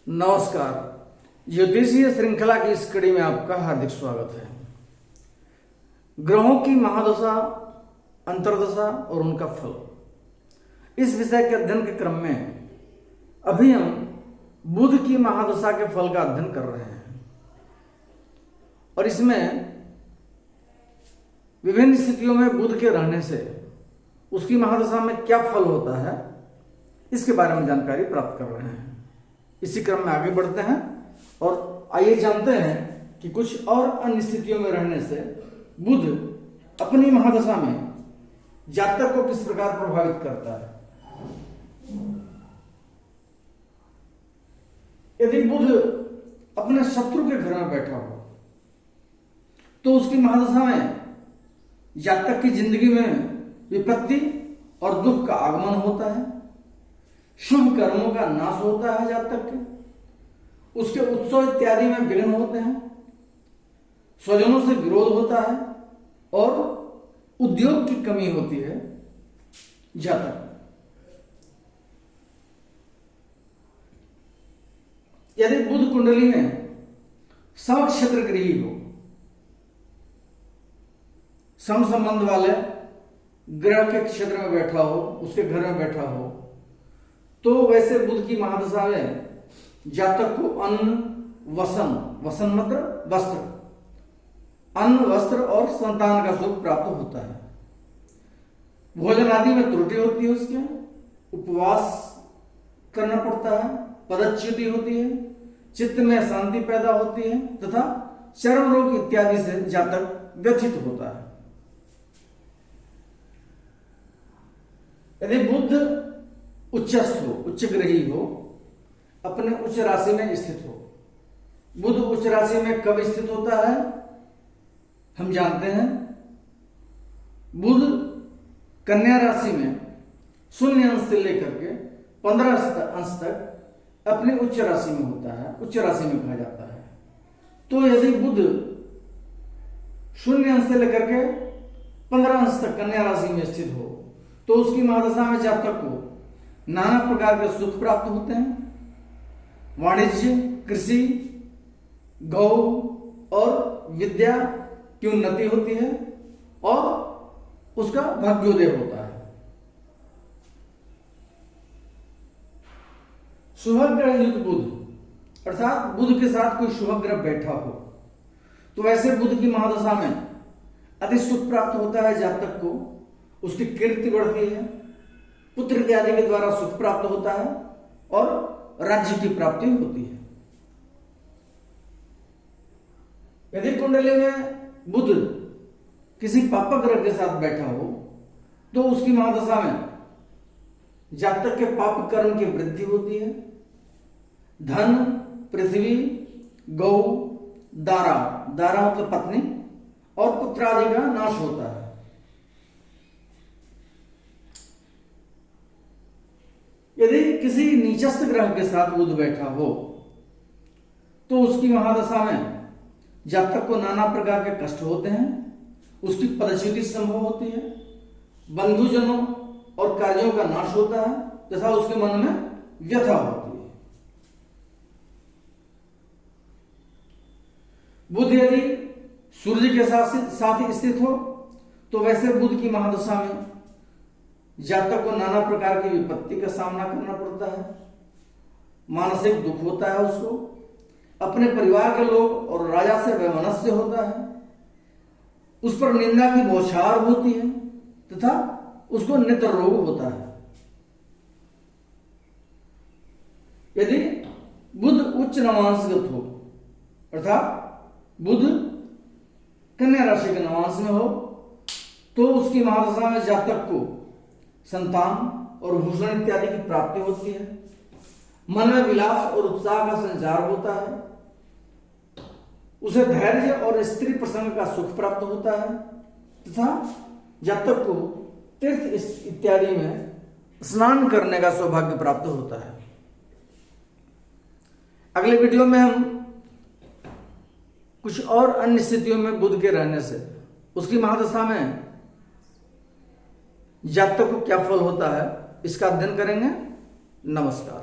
नमस्कार। ज्योतिषीय श्रृंखला की इस कड़ी में आपका हार्दिक स्वागत है। ग्रहों की महादशा, अंतर्दशा और उनका फल, इस विषय के अध्ययन के क्रम में अभी हम बुध की महादशा के फल का अध्ययन कर रहे हैं और इसमें विभिन्न स्थितियों में बुध के रहने से उसकी महादशा में क्या फल होता है, इसके बारे में जानकारी प्राप्त कर रहे हैं। इसी क्रम में आगे बढ़ते हैं और आइए जानते हैं कि कुछ और अन्य स्थितियों में रहने से बुध अपनी महादशा में जातक को किस प्रकार प्रभावित करता है। यदि बुध अपने शत्रु के घर में बैठा हो तो उसकी महादशा में जातक की जिंदगी में विपत्ति और दुख का आगमन होता है, शुभ कर्मों का नाश होता है जातक के, उसके उत्सव इत्यादि में विघ्न होते हैं, स्वजनों से विरोध होता है और उद्योग की कमी होती है जातक। यदि बुध कुंडली में समक्षेत्र गृही हो, सम संबंध वाले ग्रह के क्षेत्र में बैठा हो, उसके घर में बैठा हो, तो वैसे बुध की महादशा में जातक को अन्न, वसन मतलब वस्त्र, अन्न, वस्त्र और संतान का सुख प्राप्त होता है। भोजन आदि में त्रुटि होती है, उसके उपवास करना पड़ता है, पदच्युति होती है, चित्त में शांति पैदा होती है तथा चर्म रोग इत्यादि से जातक व्यथित होता है। यदि बुध उच्चस्थ हो, उच्च ग्रही हो, अपने उच्च राशि में स्थित हो। बुध उच्च राशि में कब स्थित होता है हम जानते हैं। बुध कन्या राशि में 0 अंश से लेकर के 15 अंश तक अपनी उच्च राशि में होता है, उच्च राशि में कहा जाता है। तो यदि बुध 0 अंश से लेकर के 15 अंश तक कन्या राशि में स्थित हो तो उसकी महादशा में जातक को नाना प्रकार के सुख प्राप्त होते हैं, वाणिज्य, कृषि, गौ और विद्या की उन्नति होती है और उसका भाग्योदय होता है। शुभ ग्रह युक्त बुध अर्थात बुध के साथ कोई शुभ ग्रह बैठा हो तो वैसे बुध की महादशा में अति सुख प्राप्त होता है जातक को, उसकी कीर्ति बढ़ती है, पुत्र इत्यादि के द्वारा सुख प्राप्त होता है और राज्य की प्राप्ति होती है। यदि कुंडली में बुध किसी पाप ग्रह के साथ बैठा हो तो उसकी महादशा में जातक के पाप कर्म की वृद्धि होती है, धन, पृथ्वी, गौ, दारा मतलब पत्नी और पुत्र आदि का नाश होता है। यदि किसी नीचस्थ ग्रह के साथ बुध बैठा हो तो उसकी महादशा में जातक को नाना प्रकार के कष्ट होते हैं, उसकी पदच्युति संभव होती है, बंधुजनों और कार्यों का नाश होता है तथा उसके मन में व्यथा होती है। बुध यदि सूर्य के साथ स्थित हो तो वैसे बुध की महादशा में जातक को नाना प्रकार की विपत्ति का सामना करना पड़ता है, मानसिक दुख होता है, उसको अपने परिवार के लोग और राजा से वैमनस्य होता है, उस पर निंदा की बौछार होती है तथा उसको नेत्र रोग होता है। यदि बुध उच्च नवांशगत हो अर्थात बुध कन्या राशि के नवांश में हो तो उसकी महादशा में जातक को संतान और भूषण इत्यादि की प्राप्ति होती है, मन में विलास और उत्साह का संचार होता है, उसे धैर्य और स्त्री प्रसंग का सुख प्राप्त होता है तथा जातक को तीर्थ इत्यादि में स्नान करने का सौभाग्य प्राप्त होता है। अगले वीडियो में हम कुछ और अन्य स्थितियों में बुध के रहने से उसकी महादशा में जातक को क्या फल होता है इसका अध्ययन करेंगे। नमस्कार।